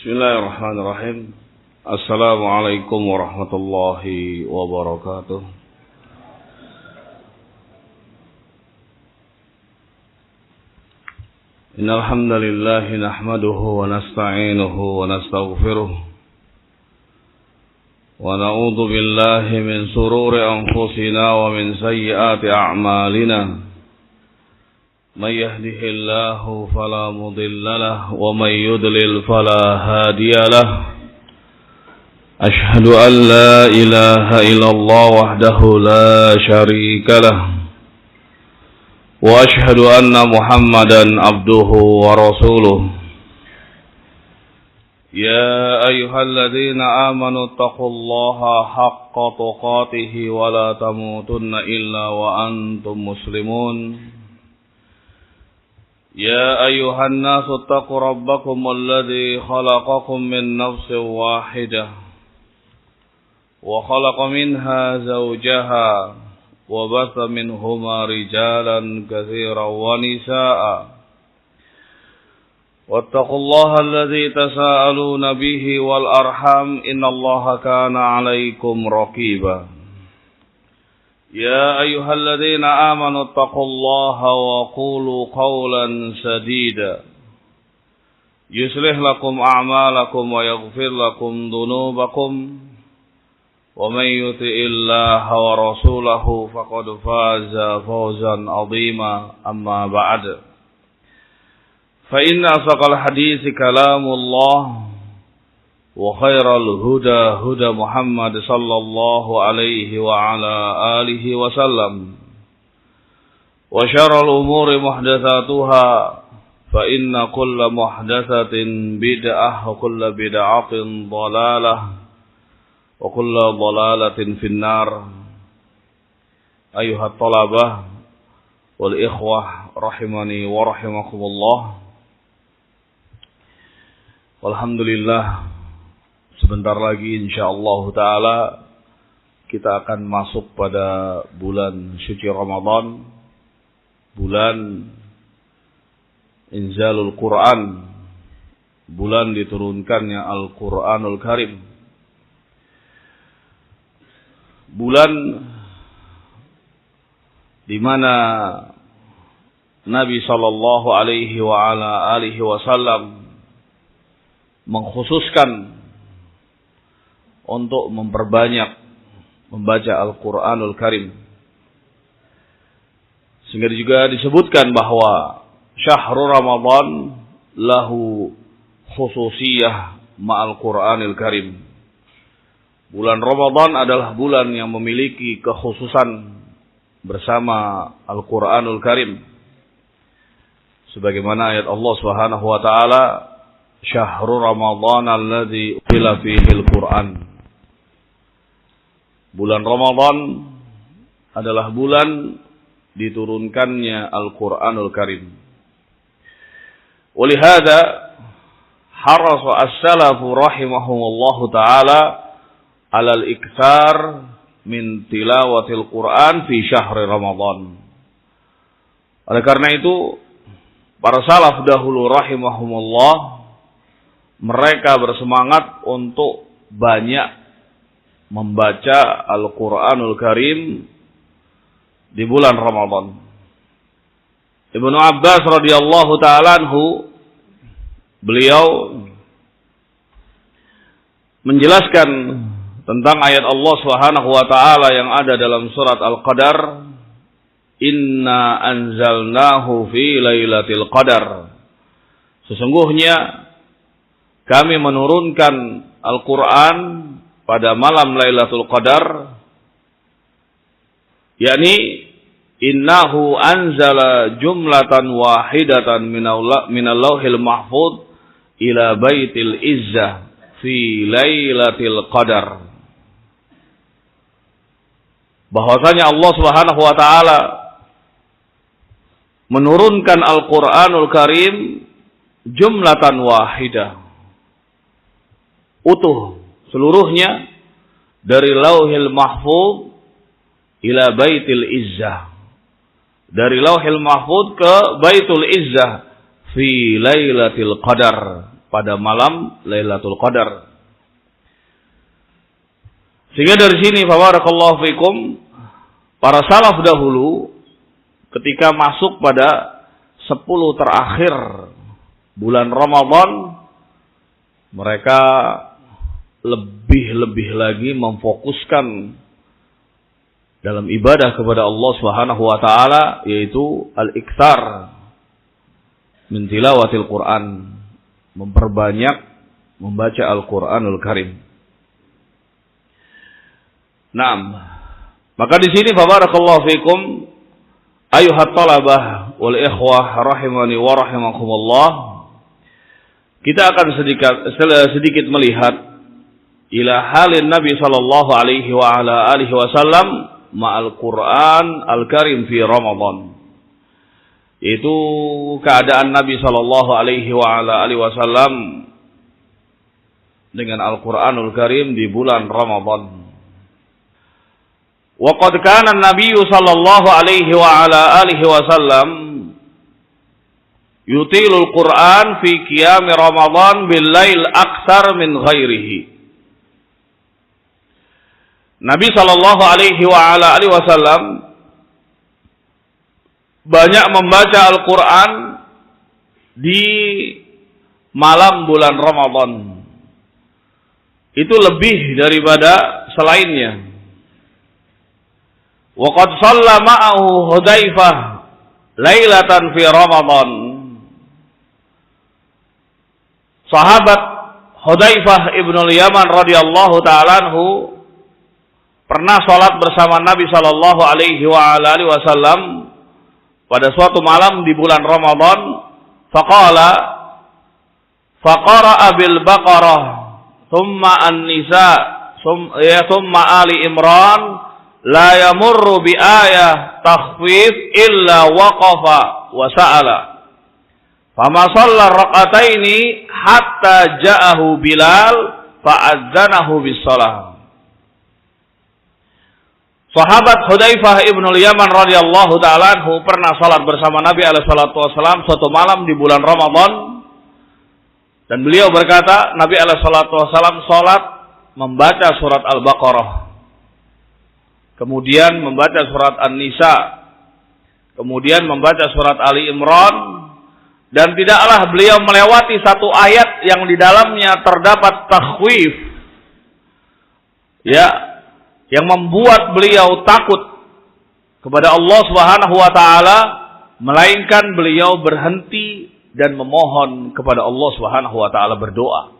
Bismillahirrahmanirrahim. Assalamualaikum warahmatullahi wabarakatuh. Innal hamdalillah nahmaduhu wa nasta'inuhu wa nastaghfiruh. Wa na'udzu billahi min shururi anfusina wa min sayyiati a'malina. من يهده الله فلا مضل له ومن يضلل فلا هادي له أشهد أن لا إله إلا الله وحده لا شريك له وأشهد أن محمدا عبده ورسوله يا أيها الذين آمنوا اتقوا الله حق تقاته ولا تموتن إلا وأنتم مسلمون يا أيها الناس اتقوا ربكم الذي خلقكم من نفس واحدة وخلق منها زوجها وبث منهما رجالا كثيرا ونساء واتقوا الله الذي تساءلون به والأرحام إن الله كان عليكم رقيبا يا أيها الذين آمنوا اتقوا الله وقولوا قولا سديدا يصلح لكم أعمالكم ويغفر لكم ذنوبكم ومن يطع الله ورسوله فقد فاز فوزا عظيما أما بعد فإن أصدق الحديث كلام الله وخير الهدى هدى محمد صلى الله عليه وعلى آله وسلم وشر الأمور محدثاتها فإن كل محدثة بدعة وكل بدعة ضلالة وكل ضلالة في النار أيها الطلبة والإخوة رحمني ورحمكم الله والحمد لله. Sebentar lagi insyaallah ta'ala kita akan masuk pada bulan suci Ramadan, bulan Inzalul Quran, bulan diturunkannya Al-Quranul Karim, bulan di mana Nabi sallallahu alaihi wa ala alihi wasallam mengkhususkan untuk memperbanyak membaca Al-Quranul Karim. Sehingga juga disebutkan bahwa syahrul Ramadan lahu khususiyah ma'al Quranil Karim. Bulan Ramadan adalah bulan yang memiliki kekhususan bersama Al-Quranul Karim. Sebagaimana ayat Allah Subhanahu wa taala, syahrul Ramadan alladzi unzila fihi al-Quran. Bulan Ramadan adalah bulan diturunkannya Al-Quranul Karim. Walihada harasa as-salafu rahimahumullahu ta'ala ala al-iktsar min tilawatil Quran fi syahri Ramadan. Oleh karena itu, para salaf dahulu rahimahumullah mereka bersemangat untuk banyak membaca Al-Quranul Karim di bulan Ramadan. Ibnu Abbas radhiyallahu ta'ala anhu, beliau menjelaskan tentang ayat Allah Subhanahu wa ta'ala yang ada dalam surat Al-Qadar, inna anzalnahu fi lailatul qadar. Sesungguhnya kami menurunkan Al-Quran pada malam Lailatul Qadar, yakni innahu anzala jumlatan wahidatan minal lauhil mahfuz ila baitil izzah fi Lailatul Qadar. Bahwasanya Allah Subhanahu wa taala menurunkan Al-Quranul Karim jumlatan wahidah, utuh seluruhnya dari Lauhil Mahfuz ila Baitil Izzah, dari Lauhil Mahfuz ke Baitul Izzah fi Lailatul Qadar, pada malam Lailatul Qadar. Sehingga dari sini barakallahu fikum, para salaf dahulu ketika masuk pada 10 terakhir bulan Ramadan, mereka lebih lagi memfokuskan dalam ibadah kepada Allah Subhanahu wa taala, yaitu al-iktsar min tilawatil Quran, memperbanyak membaca Al-Qur'anul Karim. Naam. Maka di sini barakallahu fikum ayuhat talabah wal ikhwah rahimani wa rahimakumullah, kita akan sedikit melihat ila halin Nabi sallallahu alaihi wa ala alihi wasallam ma'al Qur'an al-Karim fi Ramadan. Yaitu keadaan Nabi sallallahu alaihi wa ala alihi wasallam dengan Al-Qur'anul Karim di bulan Ramadan. Wa qad kana an-nabiy sallallahu alaihi wa ala alihi wasallam yutilul Qur'an fi qiyam Ramadan bil lail aktsar min ghairihi. Nabi sallallahu alaihi wa ala alihi wasallam banyak membaca Al-Qur'an di malam bulan Ramadan. Itu lebih daripada selainnya. Wa qad shalla ma'ahu Hudzaifah lailatan fi Ramadan. Sahabat Hudzaifah ibn al-Yaman radhiyallahu ta'ala anhu pernah salat bersama Nabi sallallahu alaihi wa alihi wasallam pada suatu malam di bulan Ramadan. Faqara'a bil Baqarah thumma an-Nisa thumma Ali Imran la yamurru bi ayah takhfif illa waqafa wa sa'ala. Fama shalla rak'ataini hatta ja'ahu Bilal fa'adzanahu bis shalah. Sahabat Hudzaifah ibn al-Yaman radhiyallahu ta'ala anhu pernah salat bersama Nabi alaihi salatu wasallam suatu malam di bulan Ramadan, dan beliau berkata, Nabi alaihi salatu wasallam salat membaca surat Al-Baqarah, kemudian membaca surat An-Nisa, kemudian membaca surat Ali Imran, dan tidaklah beliau melewati satu ayat yang di dalamnya terdapat takhwif, yang membuat beliau takut kepada Allah Subhanahu wa taala, melainkan beliau berhenti dan memohon kepada Allah Subhanahu wa taala, berdoa.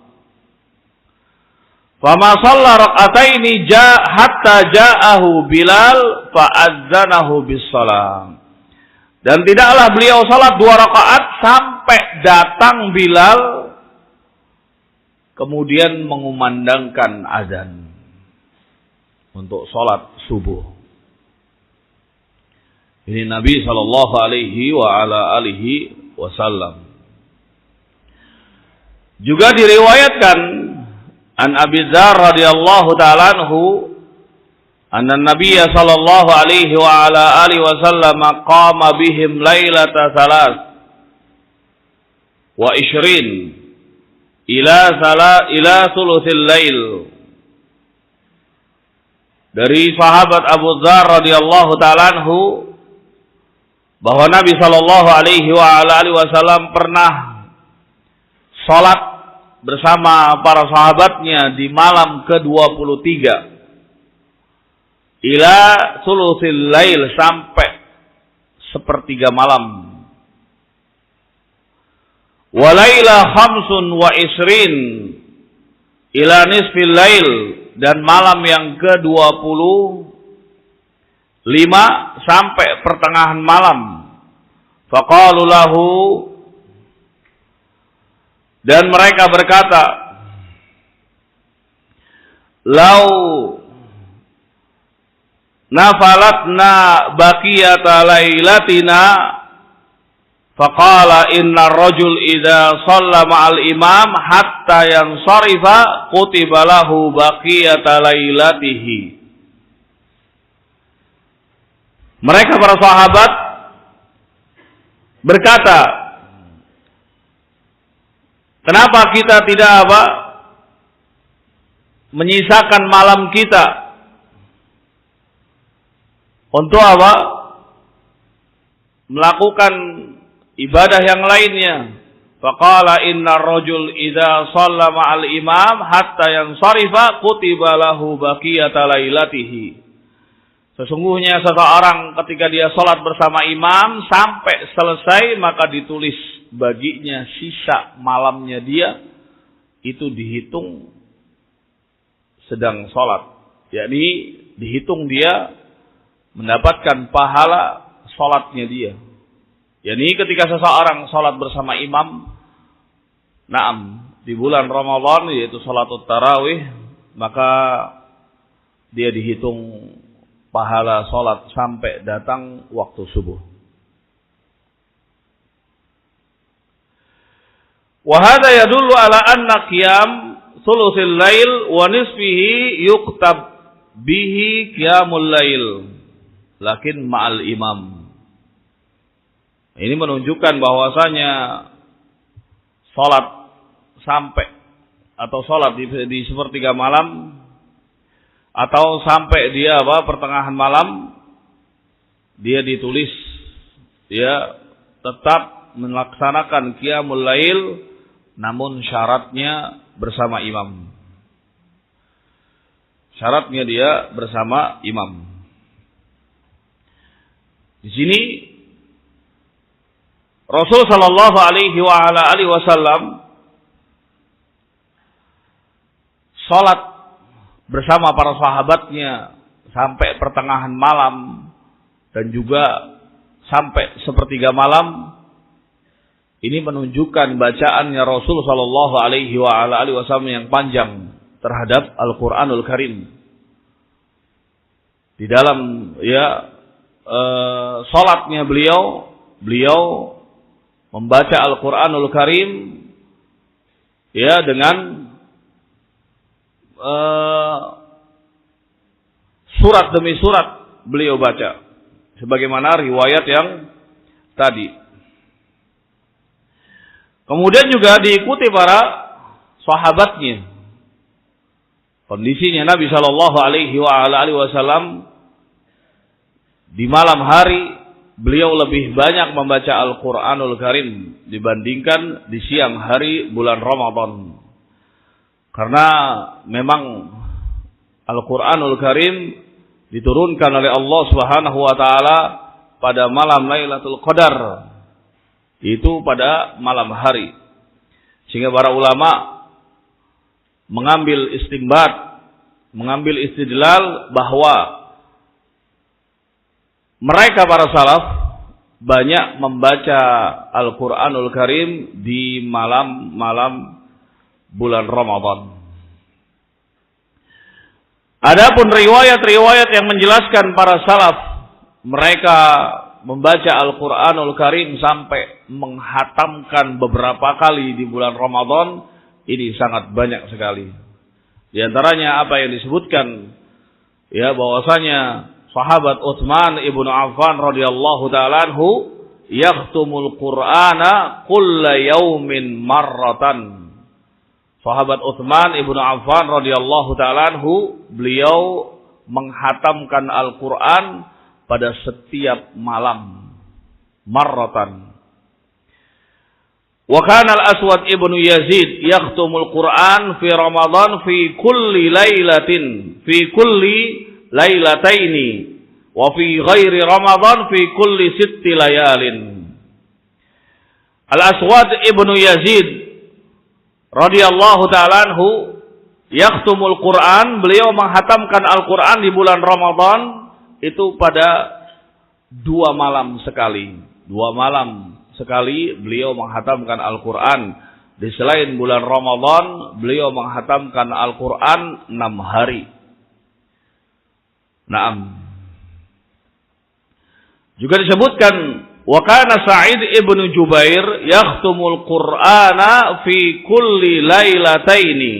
Fama shalla rak'ataini hatta ja'ahu Bilal fa'adzanahu bis shalah. Dan tidaklah beliau salat 2 rakaat sampai datang Bilal kemudian mengumandangkan azan untuk salat subuh. Ini Nabi sallallahu alaihi wa ala alihi wasallam. Juga diriwayatkan an Abi Dzar radhiyallahu ta'ala anhu anna Nabiy sallallahu alaihi wa ala alihi wasallam qama bihim lailata thalath wa 20 ila thuluthil lail. Dari sahabat Abu Dzar radhiyallahu ta'ala anhu bahwa Nabi sallallahu alaihi wa ala alihi wasallam pernah salat bersama para sahabatnya di malam ke-23 ila thuluthil lail, sampai sepertiga malam. Wa laila 25 ila nisfil lail, dan malam yang ke-25 sampai pertengahan malam. Faqalu lahu, dan mereka berkata, lau nafalatna baqiyata lailatina. Faqala inna rajul idza shalla ma'al imam hatta yansarifa kutiba lahu baqiyata lailatihi. Mereka para sahabat berkata, Kenapa kita tidak menyisakan malam kita untuk melakukan ibadah yang lainnya? Faqala innar rajul idza shalla ma'al imam hatta yansarifa kutiba lahu baqiyata lailatihi. Sesungguhnya seseorang ketika dia salat bersama imam sampai selesai, maka ditulis baginya sisa malamnya dia, itu dihitung sedang salat. Yakni dihitung dia mendapatkan pahala salatnya dia. Yakni ketika seseorang salat bersama imam, di bulan Ramadan, yaitu salatut tarawih, maka dia dihitung pahala salat sampai datang waktu subuh. Wa hadha yadullu ala anna qiyam thulutsil lail wa nisfihi yuqtab bihi qiyamul lail lakin ma'al imam. Ini menunjukkan bahwasanya salat sampai atau salat di sepertiga malam atau sampai dia pertengahan malam, dia ditulis dia tetap melaksanakan qiyamul lail, namun syaratnya bersama imam. Syaratnya dia bersama imam. Di sini Rasul sallallahu alaihi wasallam salat bersama para sahabatnya sampai pertengahan malam dan juga sampai sepertiga malam. Ini menunjukkan bacaannya Rasul sallallahu alaihi wasallam yang panjang terhadap Al-Qur'anul Karim. Di dalam salatnya beliau membaca Al-Qur'anul Karim dengan surat demi surat beliau baca, sebagaimana riwayat yang tadi. Kemudian juga diikuti para sahabatnya. Kondisinya Nabi Shallallahu Alaihi Wasallam di malam hari beliau lebih banyak membaca Al-Quranul Karim dibandingkan di siang hari bulan Ramadan. Karena memang Al-Quranul Karim diturunkan oleh Allah Subhanahu wa taala pada malam Lailatul Qadar, itu pada malam hari. Sehingga para ulama mengambil istinbat, mengambil istidlal bahwa mereka para salaf banyak membaca Al-Quranul Karim di malam-malam bulan Ramadan. Adapun riwayat-riwayat yang menjelaskan para salaf mereka membaca Al-Quranul Karim sampai menghatamkan beberapa kali di bulan Ramadan, ini sangat banyak sekali. Di antaranya apa yang disebutkan bahwasanya sahabat Utsman ibnu Affan radhiyallahu taala anhu yakhtumul Qur'ana kulla yaumin marratan. Sahabat Utsman ibnu Affan radhiyallahu taala anhu, beliau menghatamkan Al-Qur'an pada setiap malam, marratan. Wa kana al-Aswad ibnu Yazid yakhtumul Qur'an fi Ramadan fi kulli lailataini wa fi ghairi Ramadan fi kulli 6 layalin. Al-Aswad ibnu Yazid radhiyallahu ta'ala anhu yakhtumul Qur'an, beliau menghatamkan Al-Qur'an di bulan Ramadan itu pada 2 malam sekali. 2 malam sekali beliau menghatamkan Al-Qur'an. Di selain bulan Ramadan, beliau menghatamkan Al-Qur'an 6 hari. Naam. Juga disebutkan wa kana Sa'id ibnu Jubair yakhtumul Qur'ana fi kulli lailataini.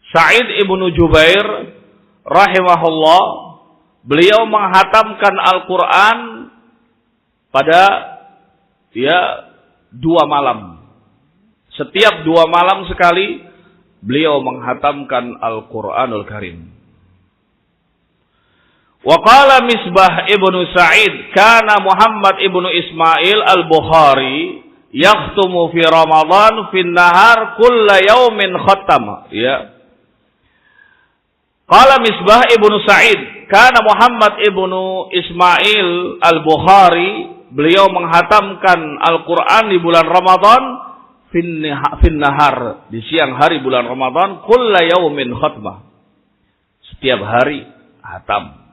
Sa'id ibnu Jubair rahimahullah, beliau menghatamkan Al-Qur'an pada 2 malam Setiap 2 malam sekali beliau menghatamkan Al-Qur'anul Karim. Wa qala Misbah ibnu Sa'id, kana Muhammad ibnu Ismail al-Bukhari yakhtumu fi Ramadan fi nahar kulla yaumin khatama. Ya. Qala Misbah ibnu Sa'id, kana Muhammad ibnu Ismail al-Bukhari, beliau menghatamkan Al-Qur'an di bulan Ramadan fin nahar, di siang hari bulan Ramadan, kulla yaumin khatmah, setiap hari hatam.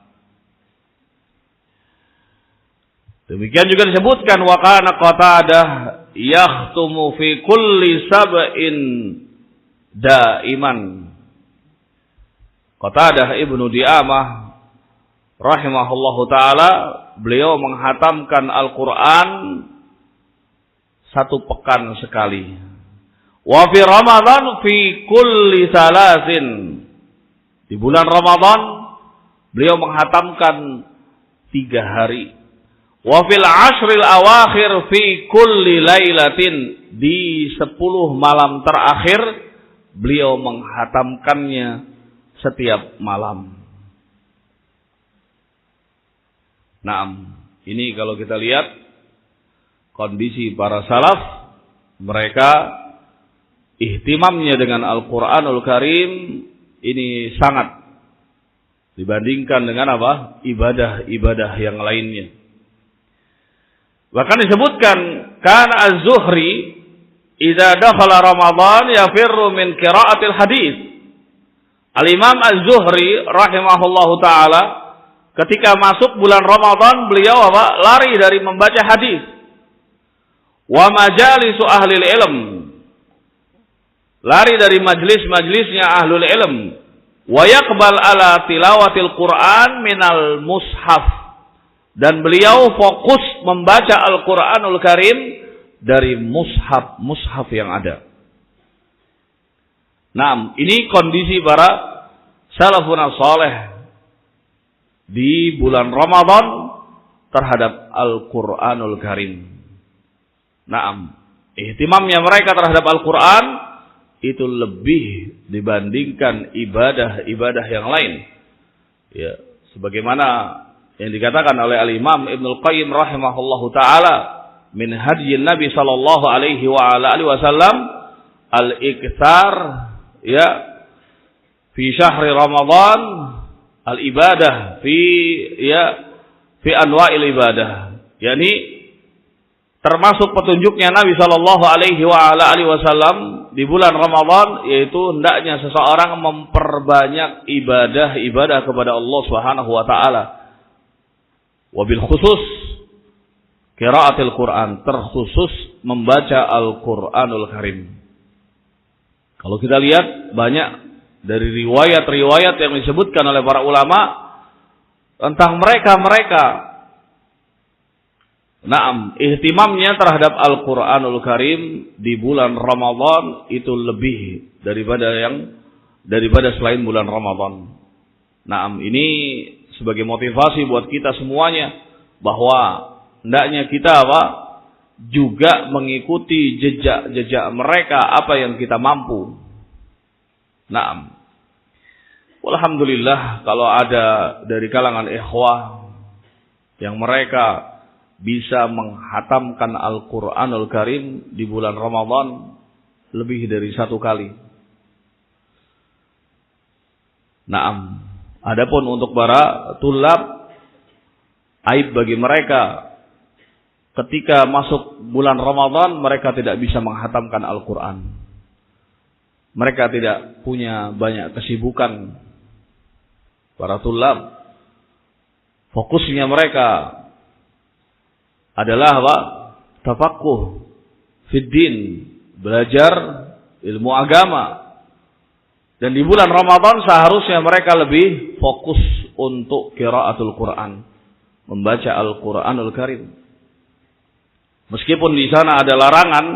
Demikian juga disebutkan wa kana Qatadah yakhtumu fi kulli sab'in daiman. Qatadah ibnu Di'amah rahimahullahu taala, beliau menghatamkan Al-Qur'an 1 pekan sekali. Wa fi Ramadan fi kulli salasin. Di bulan Ramadan beliau menghatamkan 3 hari. Wa fil ashril awakhir fi kulli lailatin. Di 10 malam terakhir beliau menghatamkannya setiap malam. Naam, ini kalau kita lihat kondisi para salaf, mereka ihtimamnya dengan Al-Qur'anul Karim ini sangat dibandingkan dengan apa? Ibadah-ibadah yang lainnya. Bahkan disebutkan kana Az-Zuhri idza dakhala Ramadan yafirru min qira'atil hadits. Al-Imam Az-Zuhri rahimahullahu taala, ketika masuk bulan Ramadan beliau apa? Lari dari membaca hadis. Wa majalisu ahlil ilm, lari dari majlis-majlisnya ahlul ilm. Wa yaqbal ala tilawatil Qur'an minal mushaf, dan beliau fokus membaca Al-Qur'anul Karim dari mushaf yang ada. Nah, ini kondisi para salafun saleh di bulan Ramadan terhadap Al-Qur'anul Karim. Naam, ihtimamnya mereka terhadap Al-Quran itu lebih dibandingkan ibadah-ibadah yang lain. Ya, sebagaimana yang dikatakan oleh Al-Imam Ibnul Qayyim rahimahullahu taala, min hadyin Nabi sallallahu alaihi wa ala alihi wasallam al-iktsar ya fi syahri Ramadan al-ibadah fi anwa'il ibadah. Yani termasuk petunjuknya Nabi sallallahu alaihi wa ala alihi wasallam di bulan Ramadan, yaitu hendaknya seseorang memperbanyak ibadah kepada Allah Subhanahu wa taala. Wabil khusus qiraatil Quran, terkhusus membaca Al-Qur'anul Karim. Kalau kita lihat banyak dari riwayat-riwayat yang disebutkan oleh para ulama tentang mereka ihtimamnya terhadap Al-Qur'anul Karim di bulan Ramadan itu lebih daripada selain bulan Ramadan. Ini sebagai motivasi buat kita semuanya bahwa hendaknya kita juga mengikuti jejak mereka apa yang kita mampu. Alhamdulillah kalau ada dari kalangan ikhwah yang mereka bisa menghatamkan Al-Qur'anul Karim di bulan Ramadan lebih dari 1 kali. Adapun untuk para tulab, aib bagi mereka ketika masuk bulan Ramadan mereka tidak bisa menghatamkan Al-Qur'an. Mereka tidak punya banyak kesibukan. Para tulab, fokusnya mereka adalah tafaqquh fiddin, belajar ilmu agama. Dan di bulan Ramadan seharusnya mereka lebih fokus untuk qiraatul Quran, membaca Al-Qur'anul Karim. Meskipun di sana ada larangan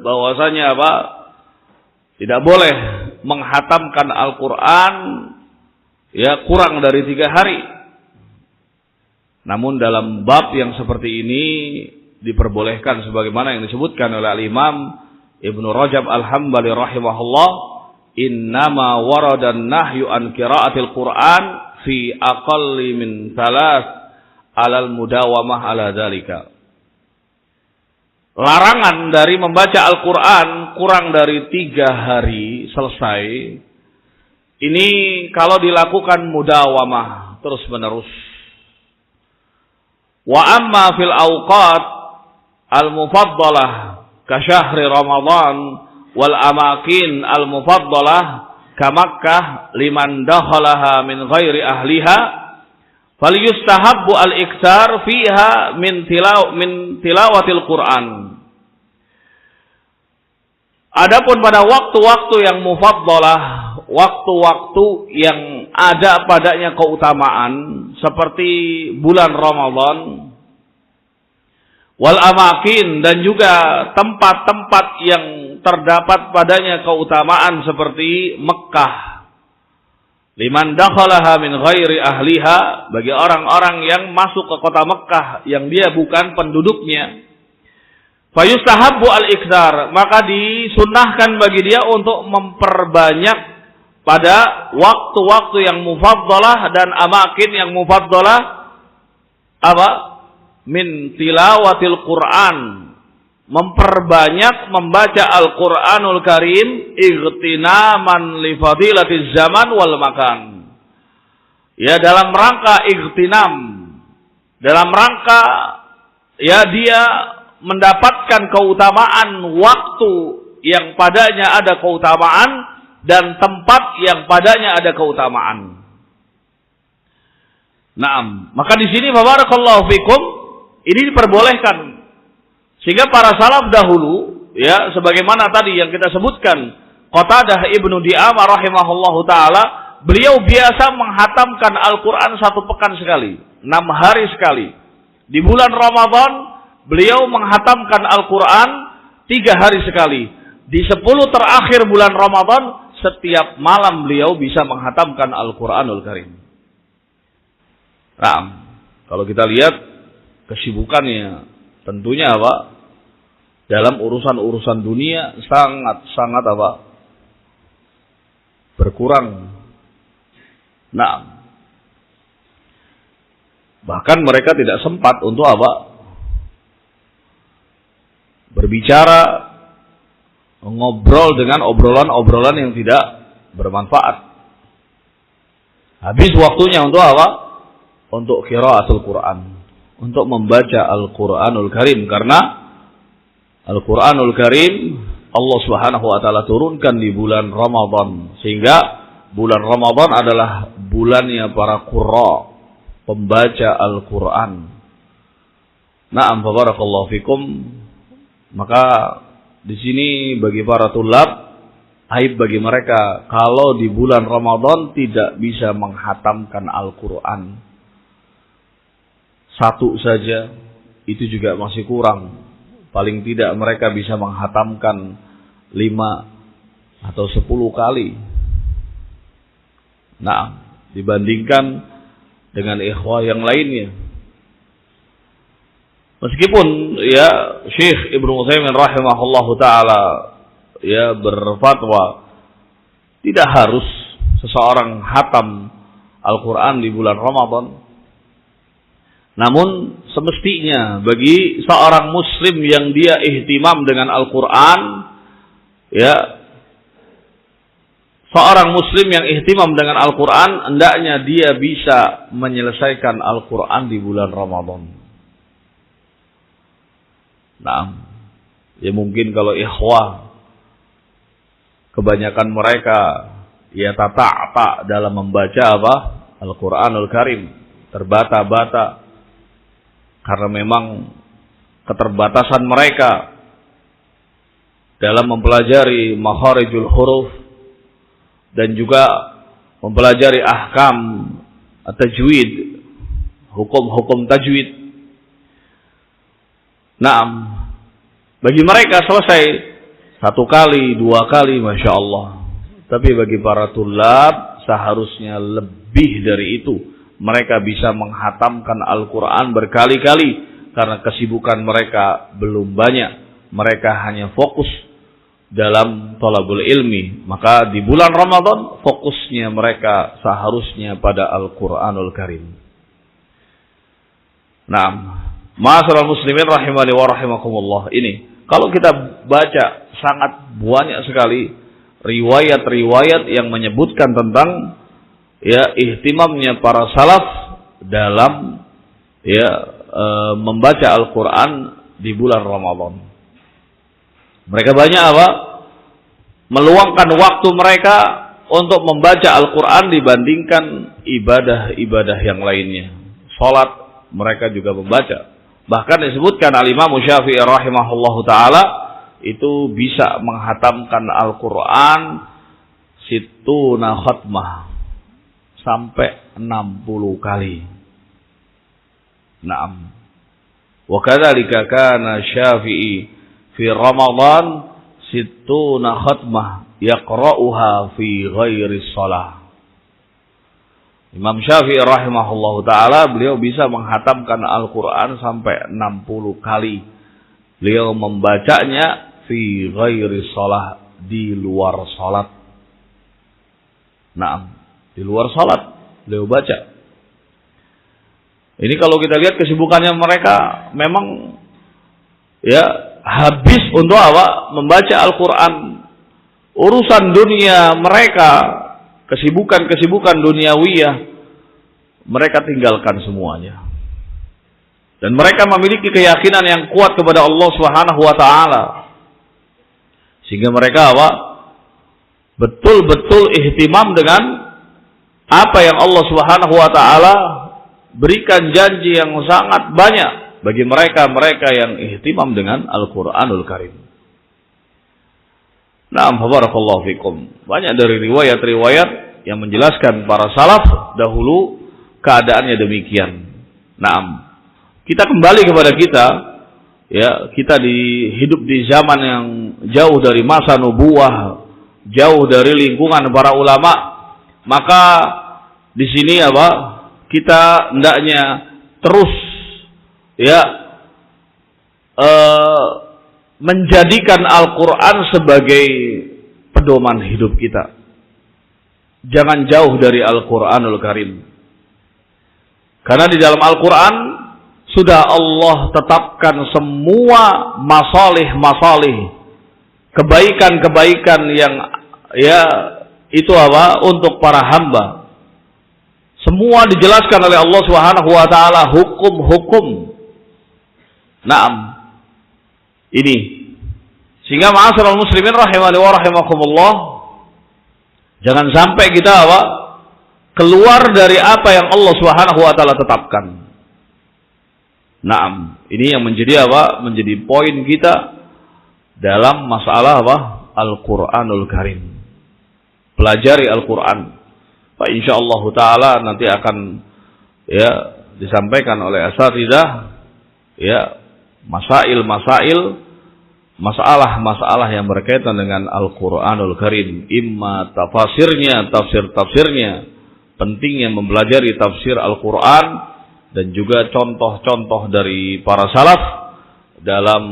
bahwasanya tidak boleh menghatamkan Al-Qur'an kurang dari 3 hari. Namun dalam bab yang seperti ini diperbolehkan sebagaimana yang disebutkan oleh Al-Imam Ibnu Rajab Al-Hambali rahimahullah, innama waradan nahyu an qiraatil Qur'an fi aqalli min thalath alal mudawamah ala dzalika. Larangan dari membaca Al-Qur'an kurang dari 3 hari selesai. Ini kalau dilakukan mudawamah terus menerus. Wa amma fil awqat al-mufaddalah ka syahri Ramadan wal amakin al-mufaddalah ka Makkah liman dakhalaha min ghairi ahliha falyustahabbu al-iktsar fiha min tilawatil Qur'an. Adapun pada waktu-waktu yang mufaddalah, waktu-waktu yang ada padanya keutamaan seperti bulan Ramadan, wal amakin, dan juga tempat-tempat yang terdapat padanya keutamaan seperti Mekah, liman dakhalaha min ghairi ahliha, bagi orang-orang yang masuk ke kota Mekah yang dia bukan penduduknya, fayustahabbu al-iktsar, maka disunnahkan bagi dia untuk memperbanyak pada waktu-waktu yang mufaddalah dan amakin yang mufaddalah apa? Min tilawatil Qur'an, memperbanyak membaca Al-Qur'anul Karim ightinaman li fadilatiz zaman wal makan. Ya, dalam rangka ightinam, dalam rangka ya dia mendapatkan keutamaan waktu yang padanya ada keutamaan dan tempat yang padanya ada keutamaan. Naam, maka di sini barakallahu fikum ini diperbolehkan. Sehingga para salaf dahulu, ya, sebagaimana tadi yang kita sebutkan, Qatadah Ibnu Di'amah rahimahullahu taala, beliau biasa menghatamkan Al-Qur'an 1 pekan sekali, 6 hari sekali. Di bulan Ramadan beliau menghatamkan Al-Qur'an 3 hari sekali. Di 10 terakhir bulan Ramadan setiap malam beliau bisa menghatamkan Al-Qur'anul Karim. Nah, kalau kita lihat kesibukannya, tentunya apa? Dalam urusan-urusan dunia sangat apa? Berkurang. Nah, bahkan mereka tidak sempat untuk apa? Berbicara, ngobrol dengan obrolan-obrolan yang tidak bermanfaat. Habis waktunya untuk apa? Untuk qiraatul Quran, untuk membaca Al-Quranul Karim, karena Al-Quranul Karim Allah Subhanahu wa taala turunkan di bulan Ramadan, sehingga bulan Ramadan adalah bulannya para qurra, pembaca Al-Quran. Na'am, barakallahu fikum. Maka di sini bagi para tulab, aib bagi mereka kalau di bulan Ramadan tidak bisa menghatamkan Al-Quran. 1 saja itu juga masih kurang. Paling tidak mereka bisa menghatamkan 5 atau 10 kali. Nah, dibandingkan dengan ikhwah yang lainnya. Meskipun ya Syekh Ibnu Utsaimin rahimahullahu taala ya berfatwa tidak harus seseorang hatam Al-Qur'an di bulan Ramadan. Namun semestinya bagi seorang muslim yang dia ihtimam dengan Al-Qur'an, ya, seorang muslim yang ihtimam dengan Al-Qur'an hendaknya dia bisa menyelesaikan Al-Qur'an di bulan Ramadan. Nah, ya mungkin kalau ikhwah kebanyakan mereka ya tata' dalam membaca apa? Al-Qur'anul Karim, terbata-bata karena memang keterbatasan mereka dalam mempelajari makharijul huruf dan juga mempelajari ahkam tajwid, hukum-hukum tajwid. Naam, bagi mereka selesai 1 kali, 2 kali, Masya Allah. Tapi bagi para tulab seharusnya lebih dari itu. Mereka bisa menghatamkan Al-Quran berkali-kali. karena kesibukan mereka belum banyak. Mereka hanya fokus dalam thalabul ilmi. Maka di bulan Ramadan fokusnya mereka seharusnya pada Al-Quranul Karim. Naam, ma'asyiral muslimin rahimani wa rahimakumullah. Ini kalau kita baca sangat banyak sekali riwayat-riwayat yang menyebutkan tentang ihtimamnya para salaf dalam membaca Al-Quran di bulan Ramadan. Mereka banyak meluangkan waktu mereka untuk membaca Al-Quran dibandingkan ibadah-ibadah yang lainnya. Salat mereka juga membaca. Bahkan disebutkan Al-Imam Syafi'i rahimahullahu ta'ala itu bisa menghatamkan Al-Quran situna khatmah sampai 60 kali. Naam. Wa kadzalika kana Syafi'i fi Ramadan situna khatmah yaqra'uha fi ghairi shalah. Imam Syafi'i rahimahullahu ta'ala beliau bisa menghatamkan Al-Quran sampai 60 kali. Beliau membacanya fi ghairi shalah, di luar salat. Naam, di luar salat beliau baca. Ini kalau kita lihat kesibukannya mereka memang habis untuk membaca Al-Quran. Urusan dunia mereka, kesibukan-kesibukan duniawiyah, mereka tinggalkan semuanya. Dan mereka memiliki keyakinan yang kuat kepada Allah Subhanahu wa ta'ala. Sehingga mereka betul-betul ihtimam dengan apa yang Allah Subhanahu wa ta'ala berikan janji yang sangat banyak bagi mereka yang ihtimam dengan Al-Quranul Karim. Naam, barakallahu fikum. Banyak dari riwayat-riwayat yang menjelaskan para salaf dahulu keadaannya demikian. Naam. Kita kembali kepada kita, kita hidup di zaman yang jauh dari masa nubuwah, jauh dari lingkungan para ulama. Maka di sini kita hendaknya terus menjadikan Al-Quran sebagai pedoman hidup kita. Jangan jauh dari Al-Quranul Karim. Karena di dalam Al-Quran sudah Allah tetapkan semua masalih-masalih, kebaikan-kebaikan yang itu untuk para hamba. Semua dijelaskan oleh Allah Subhanahu wa taala, hukum-hukum. Naam. Ini. Sehingga ma'asyiral muslimin rahimani wa rahimakumullah, jangan sampai kita keluar dari apa yang Allah Subhanahu wa taala tetapkan. Naam. Ini yang menjadi menjadi poin kita dalam masalah Al-Qur'anul Karim. Pelajari Al-Qur'an. Pak insyaallah taala nanti akan disampaikan oleh asatidzah masalah-masalah yang berkaitan dengan Al-Qur'anul Karim, imma tafsirnya, pentingnya mempelajari tafsir Al-Qur'an, dan juga contoh-contoh dari para salaf dalam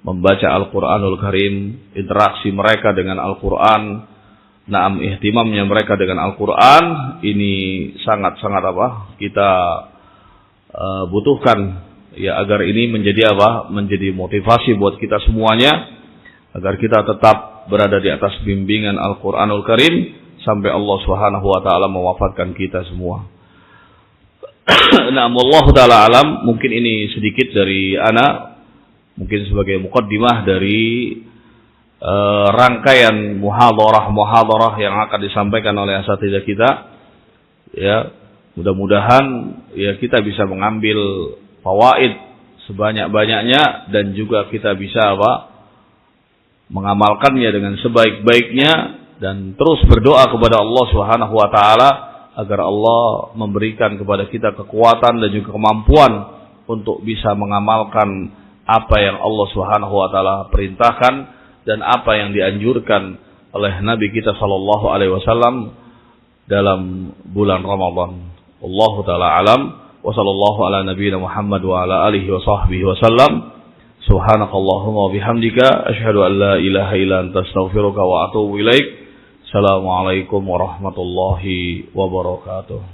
membaca Al-Qur'anul Karim, interaksi mereka dengan Al-Qur'an. Naam, ihtimamnya mereka dengan Al-Quran ini sangat-sangat kita butuhkan agar ini menjadi menjadi motivasi buat kita semuanya, agar kita tetap berada di atas bimbingan Al-Quranul Karim sampai Allah Subhanahu wa taala mewafatkan kita semua. Nah, wallahu taala alam, mungkin ini sedikit dari ana, mungkin sebagai muqaddimah dari rangkaian muhadharah yang akan disampaikan oleh asatidzah kita. Mudah-mudahan kita bisa mengambil fawaid sebanyak-banyaknya, dan juga kita bisa mengamalkannya dengan sebaik-baiknya, dan terus berdoa kepada Allah Subhanahu wa taala agar Allah memberikan kepada kita kekuatan dan juga kemampuan untuk bisa mengamalkan apa yang Allah Subhanahu wa taala perintahkan dan apa yang dianjurkan oleh Nabi kita sallallahu alaihi wasallam dalam bulan Ramadan. Wallahu taala alam. Wa sallallahu ala nabiyyina Muhammad wa ala alihi wa sahbihi wa sallam. Subhanakallahumma wa bihamdika asyhadu an la ilaha illa anta astaghfiruka wa atubu ilaik. Assalamualaikum warahmatullahi wabarakatuh.